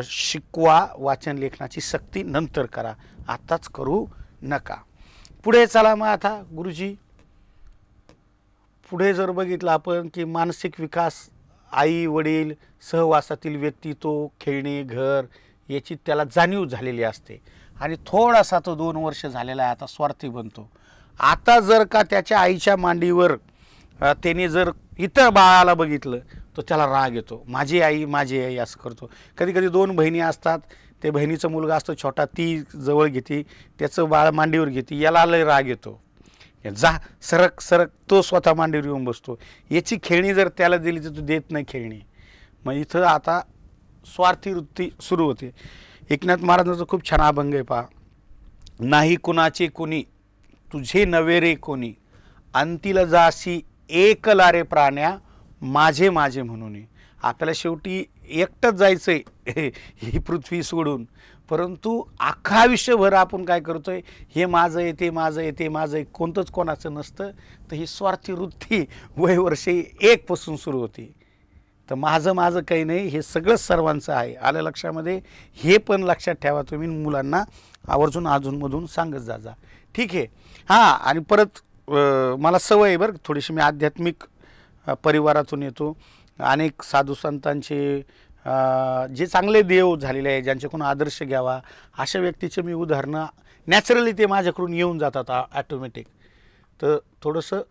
शिकवा, वाचन लेखनाची सक्ती नंतर करा, आताच करू नका. पुढे चला मग आता गुरुजी. पुढे जर बघितलं आपण की मानसिक विकास, आई वडील, सहवासातील व्यक्तित्व, खेळणे, घर याची त्याला जाणीव झालेली असते. आणि थोडासा तो 2 वर्ष झालेला आहे, आता स्वार्थी बनतो. आता जर का त्याच्या आईच्या मांडीवर त्याने जर इतर बाळाला बघितलं तर त्याला राग येतो, माझी आई असं करतो. कधी कधी 2 बहिणी असतात, ते बहिणीचा मुलगा असतो छोटा, ती जवळ घेते, त्याचं बाळ मांडीवर घेते, याला लय राग येतो, जा सरक सरक, तो स्वतः मांडीवर येऊन बसतो. याची खेळणी जर त्याला दिली तर तो देत नाही खेळणी. मग इथं आता स्वार्थी वृत्ती सुरू होते. एकनाथ महाराजांचं खूप छान अभंग आहे पहा, नाही कुणाचे कुणी तुझे नवे रे कोणी, अंतीला जासी एकला रे प्राण्या, माझे माझे म्हणून. आपल्याला शेवटी एकटंच जायचं आहे ही पृथ्वी सोडून, परंतु अख्खा आयुष्यभर आपण काय करतोय, हे माझं आहे, ते माझं आहे, ते माझं आहे, कोणतंच कोणाचं नसतं. तर ही स्वार्थी वृत्ती वय वर्षे 1 पासून सुरू होती. तर माझं माझं काही नाही, हे सगळं सर्वांचं आहे. आलं लक्षामध्ये. हे पण लक्षात ठेवा तुम्ही, मुलांना आवर्जून अजूनमधून सांगत जा. ठीक आहे. हां, आणि परत मला सवय आहे बरं थोडीशी, मी आध्यात्मिक परिवारातून येतो. अनेक साधू संतांचे जे चांगले देव झालेले आहे, ज्यांच्याकडून आदर्श घ्यावा, अशा व्यक्तीचे मी उदाहरणं नॅचरली ते माझ्याकडून येऊन जातात ॲटोमॅटिक. तर थोडंसं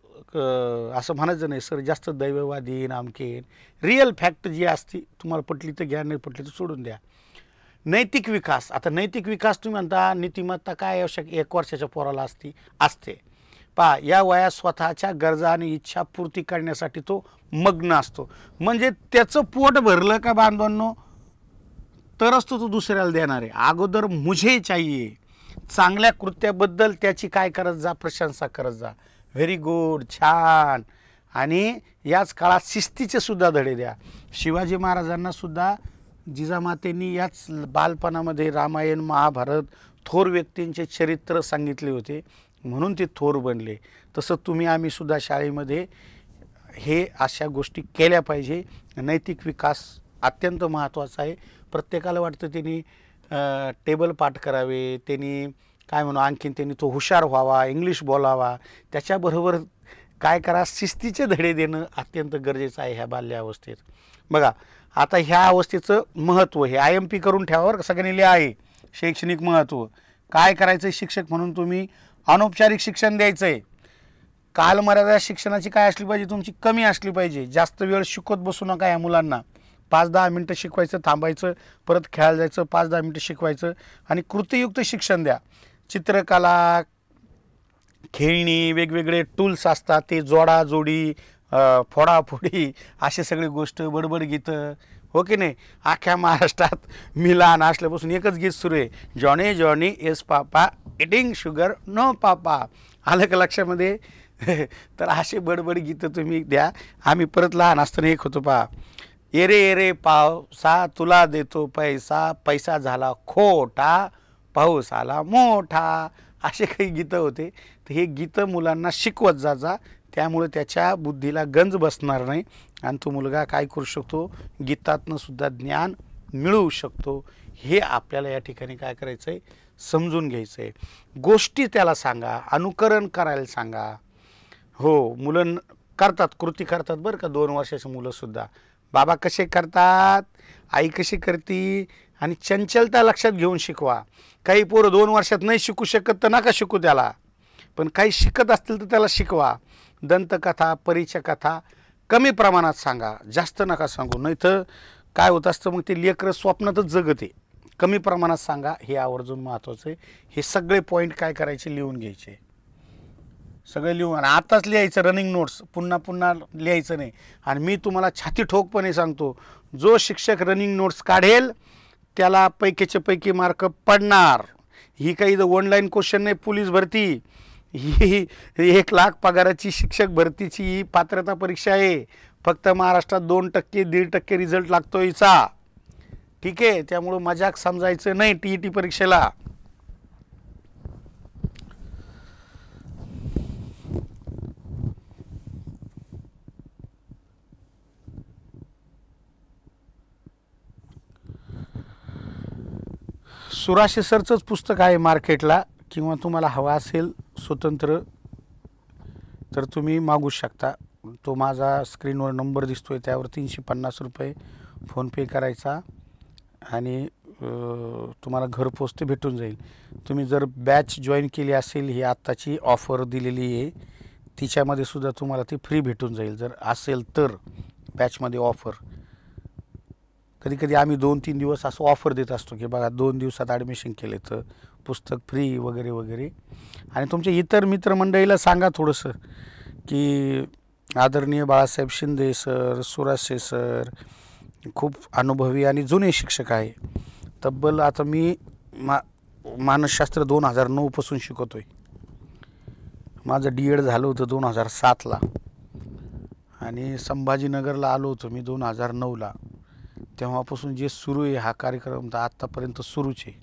असं म्हणायचं नाही सर जास्त दैववादी नामकेन. रिअल फॅक्ट जी असती, तुम्हाला पटली तर घ्या, नाही पटली तर सोडून द्या. नैतिक विकास. आता नैतिक विकास तुम्ही म्हणता, नीतिमत्ता काय आवश्यक 1 वर्षाच्या पोराला असते. पहा या वयात स्वतःच्या गरजा आणि इच्छा पूर्ती करण्यासाठी तो मग्न असतो. म्हणजे त्याचं पोट भरलं का बांधवांनो तरच तो दुसऱ्याला देणार आहे. अगोदर मुझे चाहिए. चांगल्या कृत्याबद्दल त्याची काय करत जा, प्रशंसा करत जा. व्हेरी गुड, छान. आणि याच काळात शिस्तीचे सुद्धा धडे द्या. शिवाजी महाराजांना सुद्धा जिजामातेंनी याच बालपणामध्ये रामायण महाभारत थोर व्यक्तींचे चरित्र सांगितले होते म्हणून ते थोर बनले. तसं तुम्ही आम्ही सुद्धा शाळेमध्ये हे अशा गोष्टी केल्या पाहिजे. नैतिक विकास अत्यंत महत्त्वाचा आहे. प्रत्येकाला वाटतं त्यांनी टेबल पाठ करावे, त्यांनी काय म्हणू आणखीन त्यांनी तो हुशार व्हावा, इंग्लिश बोलावा. त्याच्याबरोबर काय करा, शिस्तीचे धडे देणं अत्यंत गरजेचं आहे ह्या बाल्यावस्थेत. बघा आता ह्या अवस्थेचं महत्त्व हे IMP करून ठेवावर सगळ्यांनी लिहा आहे. शैक्षणिक महत्त्व काय करायचं आहे, शिक्षक म्हणून तुम्ही अनौपचारिक शिक्षण द्यायचं आहे. कालमर्यादा शिक्षणाची काय असली पाहिजे, तुमची कमी असली पाहिजे. जास्त वेळ शिकवत बसू नका या मुलांना. 5-10 मिनटं शिकवायचं, थांबायचं, परत खेळायला जायचं, 5-10 मिनटं शिकवायचं आणि कृतीयुक्त शिक्षण द्या. चित्रकला, खेळणी, वेगवेगळे टूल्स असतात ते जोडाजोडी, फोडाफोडी, असे सगळे गोष्ट, बडबड गीतं, हो की नाही. अख्ख्या महाराष्ट्रात मी लहान असल्यापासून एकच गीत सुरू आहे, जॉनी जॉनी येस पापा इटिंग शुगर नो पापा. आलं का लक्षामध्ये. तर असे बडबड गीतं तुम्ही द्या. आम्ही परत लहान असताना एक होतो पहा, एरे एरे पावसा तुला देतो पैसा, पैसा झाला खोटा पाऊस आला मोठा. असे काही गीतं होते. तर हे गीतं मुलांना शिकवत जा. त्यामुळे त्याच्या बुद्धीला गंज बसणार नाही आणि तो मुलगा काय करू शकतो, गीतातनं सुद्धा ज्ञान मिळवू शकतो. हे आपल्याला या ठिकाणी काय करायचं आहे, समजून घ्यायचं आहे. गोष्टी त्याला सांगा, अनुकरण करायला सांगा. हो मुलं करतात, कृती करतात बरं का. 2 वर्षाची मुलंसुद्धा बाबा कसे करतात, आई कशी करती, आणि चंचलता लक्षात घेऊन शिकवा. काही पोरं 2 वर्षात नाही शिकू शकत तर नका शिकू त्याला, पण काही शिकत असतील तर त्याला शिकवा. दंतकथा, परिचयकथा कमी प्रमाणात सांगा, जास्त नका सांगू. नाही तर काय होत असतं मग ते लेकरं स्वप्नातच जगते. कमी प्रमाणात सांगा, हे आवर्जून महत्त्वाचं आहे. हे सगळे पॉईंट काय करायचे, लिहून घ्यायचे, सगळे लिहून. आणि आताच लिहायचं रनिंग नोट्स, पुन्हा पुन्हा लिहायचं नाही. आणि मी तुम्हाला छाती ठोकपणे सांगतो, जो शिक्षक रनिंग नोट्स काढेल त्याला पैकीचे पैकी मार्क पडणार. ही काही ऑनलाईन क्वेश्चन नाही, पोलीस भरती ही 1 लाख पगाराची शिक्षक भरतीची ही पात्रता परीक्षा आहे. फक्त महाराष्ट्रात 2%, 1.5% रिझल्ट लागतो हिचा. ठीक आहे, त्यामुळं मजाक समजायचं नाही TET परीक्षेला. सुराशे सरचंच पुस्तक आहे मार्केटला, किंवा तुम्हाला हवा असेल स्वतंत्र तर तुम्ही मागू शकता. तो माझा स्क्रीनवर नंबर दिसतोय, त्यावर 350 रुपये फोनपे करायचा आणि तुम्हाला घरपोच ते भेटून जाईल. तुम्ही जर बॅच जॉईन केली असेल, ही आत्ताची ऑफर दिलेली आहे, तिच्यामध्ये सुद्धा तुम्हाला ती फ्री भेटून जाईल जर असेल तर. बॅचमध्ये ऑफर कधी कधी आम्ही 2-3 दिवस असं ऑफर देत असतो की बघा 2 दिवसात ॲडमिशन केले तर पुस्तक फ्री वगैरे वगैरे. आणि तुमच्या इतर मित्रमंडळीला सांगा थोडंसं की आदरणीय बाळासाहेब शिंदे सर, सुराशे सर खूप अनुभवी आणि जुने शिक्षक आहे. तब्बल आता मी मानसशास्त्र 2009 पासून शिकवतो आहे. माझं D.Ed झालं होतं 2007ला आणि संभाजीनगरला आलो होतो मी 2009ला. तेव्हापासून जे सुरू आहे हा कार्यक्रम तर आत्तापर्यंत सुरूच आहे.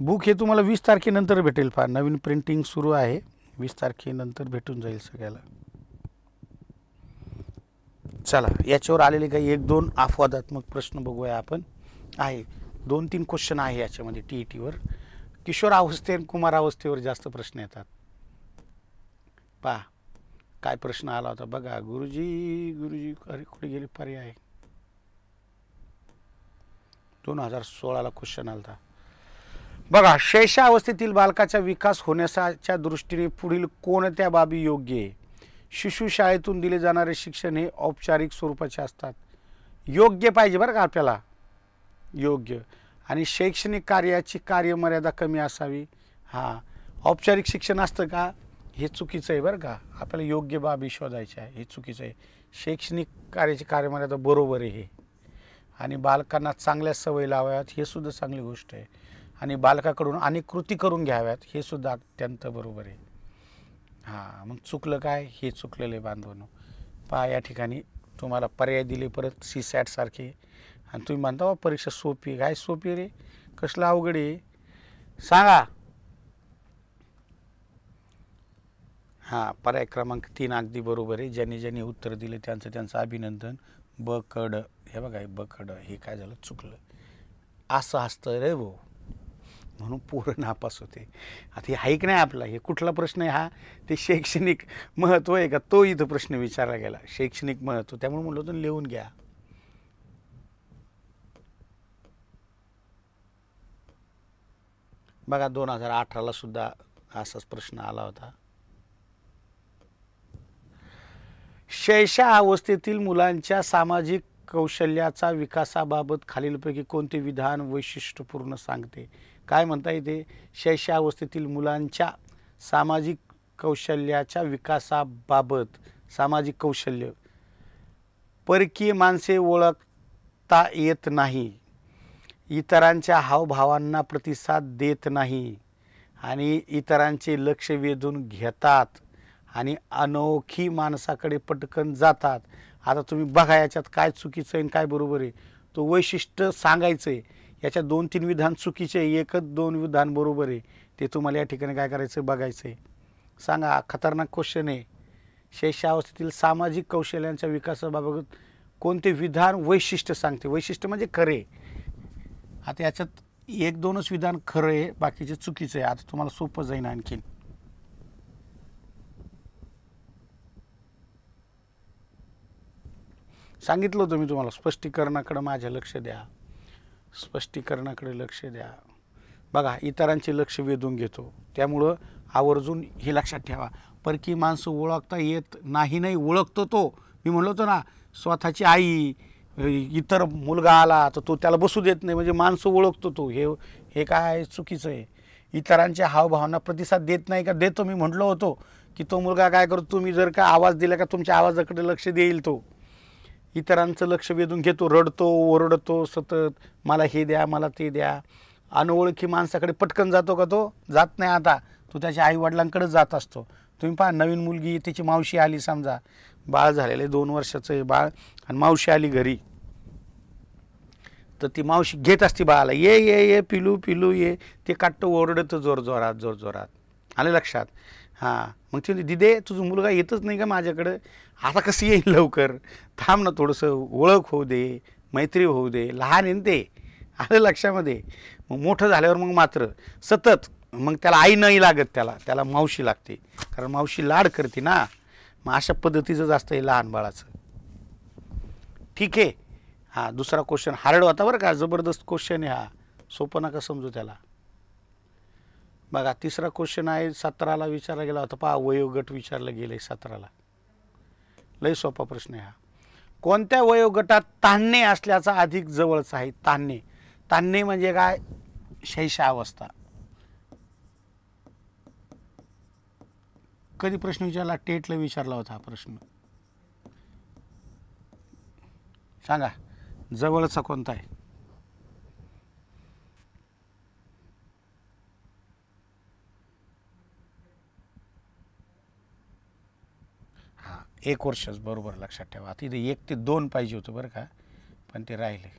बुक हे तुम्हाला 20 तारखेनंतर भेटेल. फार नवीन प्रिंटिंग सुरू आहे, 20 तारखेनंतर भेटून जाईल सगळ्याला. चला याच्यावर आलेले काही 1-2 अपवादात्मक प्रश्न बघूया आपण. आहे 2-3 क्वेश्चन आहे याच्यामध्ये TETवर. किशोर अवस्थे आणि कुमार अवस्थेवर जास्त प्रश्न येतात. पहा काय प्रश्न आला होता बघा. गुरुजी अरे कुठे गेले पर्याय. 2016ला क्वेश्चन आला होता बघा. शैशवावस्थेतील बालकाचा विकास होण्याच्या दृष्टीने पुढील कोणत्या बाबी योग्य आहे. शिशुशाळेतून दिले जाणारे शिक्षण हे औपचारिक स्वरूपाचे असतात. योग्य पाहिजे बरं का आपल्याला, योग्य. आणि शैक्षणिक कार्याची कार्यमर्यादा कमी असावी. हां, औपचारिक शिक्षण असतं का, हे चुकीचं आहे बरं का. आपल्याला योग्य बाबी शोधायच्या आहे, हे चुकीचं आहे. शैक्षणिक कार्याची कार्यमर्यादा बरोबर आहे हे. आणि बालकांना चांगल्या सवयी लावाव्यात, हे सुद्धा चांगली गोष्ट आहे. आणि बालकाकडून अनेक कृती करून घ्याव्यात, हे सुद्धा अत्यंत बरोबर आहे. हां, मग चुकलं काय, हे चुकलेलं आहे बांधवांनो. पहा या ठिकाणी तुम्हाला पर्याय दिले परत CSAT सारखे, आणि तुम्ही म्हणता बा परीक्षा सोपी. काय सोपी रे, कसलं अवघड आहे सांगा. हां, पर्याय क्रमांक 3 अगदी बरोबर आहे. ज्यांनी ज्यांनी उत्तर दिले त्यांचं अभिनंदन. ब कड, हे बघा, ब कड हे काय झालं, चुकलं. असं असतं रे भाऊ, म्हणून पोरं नापास होते. आता हे ऐक नाही आपला, हे कुठला प्रश्न आहे हा, ते शैक्षणिक महत्त्व आहे का, तो इथं प्रश्न विचारला गेला, शैक्षणिक महत्त्व. त्यामुळे म्हणलं होतं लिहून घ्या. बघा 2018ला सुद्धा असाच प्रश्न आला होता. शैशवावस्थेतील मुलांच्या सामाजिक कौशल्याचा विकासाबाबत खालीलपैकी कोणते विधान वैशिष्ट्यपूर्ण सांगते. काय म्हणता येते, शैशवावस्थेतील मुलांच्या सामाजिक कौशल्याच्या विकासाबाबत. सामाजिक कौशल्य, परकीय माणसे ओळखता येत नाही, इतरांच्या हावभावांना प्रतिसाद देत नाही, आणि इतरांचे लक्ष वेधून घेतात, आणि अनोखी माणसाकडे पटकन जातात. आता तुम्ही बघा याच्यात काय चुकीचं आहे आणि काय बरोबर आहे, तो वैशिष्ट्य सांगायचं आहे. याच्यात 2-3 विधान चुकीचे आहे, 1-2 विधान बरोबर आहे. ते तुम्हाला या ठिकाणी काय करायचं, बघायचं आहे. सांगा, खतरनाक क्वेश्चन आहे. शैशवावस्थेतील सामाजिक कौशल्यांच्या विकासाबाबत कोणते विधान वैशिष्ट्य सांगते. वैशिष्ट्य म्हणजे खरे. आता याच्यात 1-2च विधान खरं आहे, बाकीचे चुकीचं आहे. आता तुम्हाला सोपं जाईन आणखीन. सांगितलं होतं मी तुम्हाला, स्पष्टीकरणाकडे माझ्या लक्ष द्या, स्पष्टीकरणाकडे लक्ष द्या. बघा, इतरांचे लक्ष वेधून घेतो, त्यामुळं आवर्जून हे लक्षात ठेवा. परकी माणसं ओळखता येत नाही ओळखतो तो. मी म्हणलो होतो ना, स्वतःची आई, इतर मुलगा आला तर तो त्याला बसू देत नाही, म्हणजे माणसं ओळखतो तो. हे काय चुकीचं आहे. इतरांच्या हावभावांना प्रतिसाद देत नाही का, देतो. मी म्हटलं होतो की तो मुलगा काय करतो, तुम्ही जर का आवाज दिला का तुमच्या आवाजाकडे लक्ष देईल तो. इतरांचं लक्ष वेधून घेतो, रडतो, ओरडतो सतत, मला हे द्या, मला ते द्या. अनोळखी माणसाकडे पटकन जातो का, तो जात नाही. आता तो त्याच्या आईवडिलांकडे जात असतो. तुम्ही पहा, नवीन मुलगी, त्याची मावशी आली, समजा बाळ झालेलं आहे, 2 वर्षाचं आहे बाळ, आणि मावशी आली घरी, तर ती मावशी घेत असते बाळाला, ये ये ये पिलू पिलू ये. ते काटतं, ओरडतं जोरजोरात. आलं लक्षात. हां, मग ती दिदे, तुझा मुलगा येतच नाही का माझ्याकडं, आता कसं येईल लवकर, थांब ना थोडंसं, ओळख होऊ दे, मैत्री होऊ दे, लहान आहे ते. आलं लक्षामध्ये. मग मोठं झाल्यावर मग मात्र सतत, मग त्याला आई नाही लागत, त्याला मावशी लागते, कारण मावशी लाड करते ना. मग अशा पद्धतीचंच असतं हे लहान बाळाचं. ठीक आहे. हां, दुसरा क्वेश्चन हार्ड होता बरं का, जबरदस्त क्वेश्चन आहे हा, सोपं नका समजू त्याला. बघा, तिसरा क्वेश्चन आहे, 17ला विचारला गेला होता. पहा, वयोगट विचारलं गेलं आहे 17ला. लय सोपा प्रश्न आहे हा. कोणत्या वयोगटात तान्हे असल्याचा अधिक जवळचा आहे. तान्हे म्हणजे काय, शैशवावस्था. कधी प्रश्न विचारला, टेटला विचारला होता हा प्रश्न. सांगा, जवळचा कोणता आहे. हां, 1 वर्षच बरोबर लक्षात ठेवा. आता इथे 1 ते 2 पाहिजे होतं बरं का, पण ते राहिले.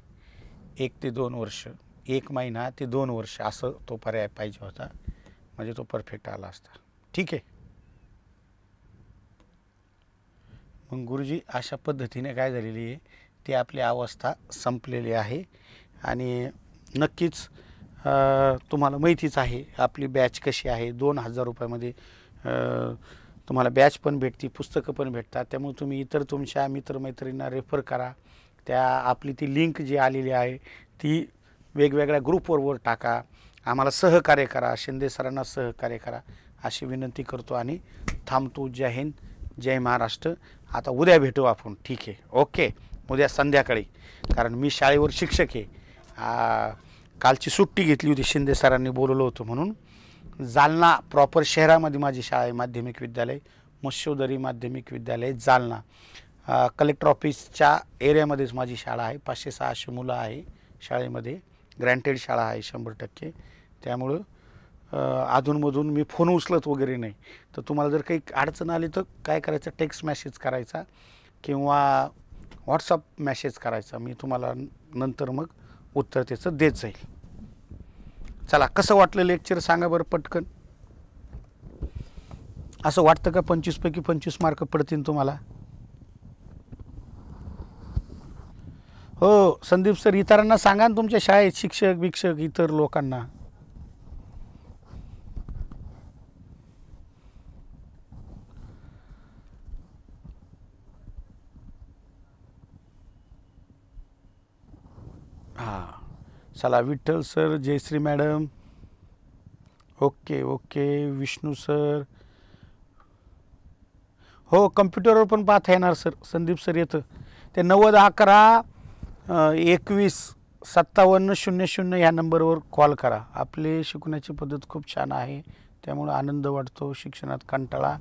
1 ते 2 वर्ष, 1 महिना ते 2 वर्ष, असं तो पर्याय पाहिजे होता, म्हणजे तो परफेक्ट आला असता. ठीक आहे. मग गुरुजी, अशा पद्धतीने काय झालेली आहे, ती आपली अवस्था संपलेली आहे. आणि नक्कीच तुम्हाला माहितीच आहे आपली बॅच कशी आहे. 2000 रुपयामध्ये तुम्हाला बॅच पण भेटते, पुस्तकं पण भेटतात. त्यामुळे तुम्ही इतर तुमच्या मित्रमैत्रिणींना रेफर करा. त्या आपली ती लिंक जी आलेली आहे ती वेगवेगळ्या ग्रुपवर टाका. आम्हाला सहकार्य करा, शिंदे सरांना सहकार्य करा, अशी विनंती करतो आणि थांबतो. जय हिंद, जय महाराष्ट्र. आता उद्या भेटू आपण. ठीक आहे, ओके. उद्या संध्याकाळी, कारण मी शाळेवर शिक्षक आहे. कालची सुट्टी घेतली होती, शिंदे सरांनी बोलवलं होतं म्हणून. जालना प्रॉपर शहरामध्ये माझी शाळा आहे, माध्यमिक विद्यालय मत्स्योदरी माध्यमिक विद्यालय जालना. कलेक्टर ऑफिसच्या एरियामध्येच माझी शाळा आहे. 500-600 मुलं आहे शाळेमध्ये. ग्रँटेड शाळा आहे 100%. त्यामुळं अधूनमधून मी फोन उचलत वगैरे नाही. तर तुम्हाला जर काही अडचण आली तर काय करायचं, टेक्स्ट मेसेज करायचा किंवा व्हॉट्सअप मेसेज करायचा. मी तुम्हाला नंतर मग उत्तर त्याचं देत जाईल. चला, कसं वाटलं लेक्चर सांगा बरं पटकन. असं वाटतं का 25 पैकी 25 मार्क पडतील तुम्हाला? हो संदीप सर, इतरांना सांगा ना तुमच्या शाळेत शिक्षक भिक्षक इतर लोकांना. हां चला, Vitthal sir, Jayashree madam, okay okay, Vishnu sir, हो कम्प्युटरवर पण पाहता येणार सर. संदीप सर येतं ते 9011-21-5700 ह्या नंबरवर कॉल करा. आपले शिकवण्याची पद्धत खूप छान आहे, त्यामुळे आनंद वाटतो, शिक्षणात कंटाळा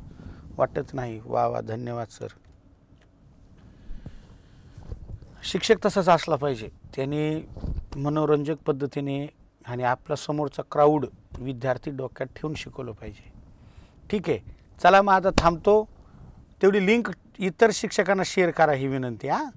वाटत नाही. वा वा, धन्यवाद सर. शिक्षक तसाच असला पाहिजे, त्याने मनोरंजक पद्धतीने आणि आपला समोरचा क्राऊड विद्यार्थी डोक्यात ठेवून शिकवलं पाहिजे. ठीक आहे, चला मग आता थांबतो. तेवढी लिंक इतर शिक्षकांना शेअर करा ही विनंती. हां.